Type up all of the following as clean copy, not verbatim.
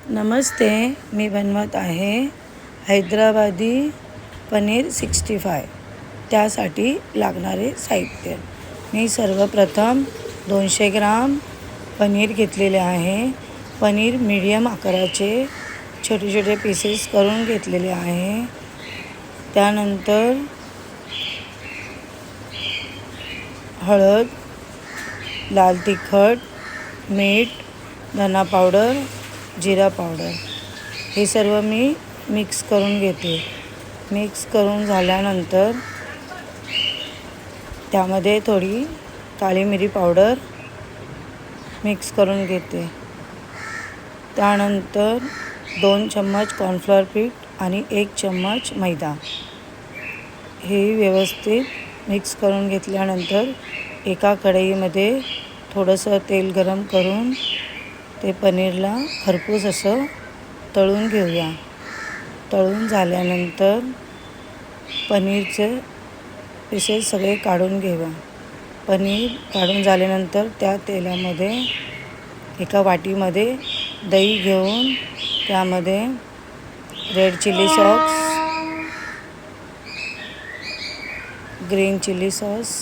नमस्ते, मी बनवत आहे हैदराबादी पनीर 65. त्यासाठी लागणारे साहित्य. मी सर्वप्रथम 200 ग्राम पनीर घेतलेले आहे. पनीर मीडियम आकाराचे छोटे छोटे पीसेस करून घेतलेले आहे. त्यानंतर हळद, लाल तिखट, मीठ, धना पावडर, जिरा पावडर हे सर्व मी मिक्स करून घेते. मिक्स करून झाल्यानंतर त्यामध्ये थोडी काळी मिरी पावडर मिक्स करून घेते. त्यानंतर 2 चम्मच कॉर्नफ्लॉवर पीठ आणि 1 चम्मच मैदा हे व्यवस्थित मिक्स करून घेतल्यानंतर एका कढईमध्ये थोडंसं तेल गरम करून ते पनीरला खरपूस असं तळून घेऊया. तळून झाल्यानंतर पनीरचे पीसेस सगळे काढून घेऊया. पनीर काढून झाल्यानंतर त्या तेलामध्ये एका वाटीमध्ये दही घेऊन त्यामध्ये red chilli sauce, green chilli sauce,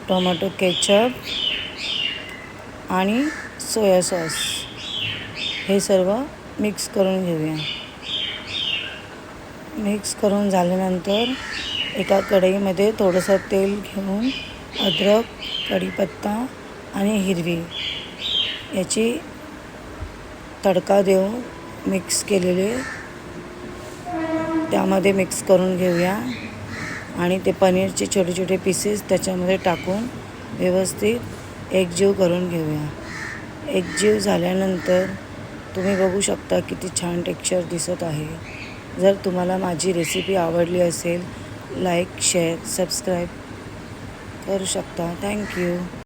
tomato ketchup आणि सोया सॉस हे सर्व मिक्स करून घेऊया. मिक्स करून झाल्यानंतर एका कढईमध्ये थोडंसं तेल घेऊन अद्रक, कढीपत्ता आणि हिरवी याची तडका देऊन मिक्स केलेले त्यामध्ये मिक्स करून घेऊया आणि ते पनीरचे छोटे छोटे पीसेस त्याच्यामध्ये टाकून व्यवस्थित एकजीव करून घेऊया. एकजीव झाल्यानंतर तुम्ही बघू शकता किती छान टेक्स्चर दिसत आहे. जर तुम्हाला माझी रेसिपी आवडली असेल, लाईक, शेअर, सबस्क्राईब करू शकता. थँक्यू.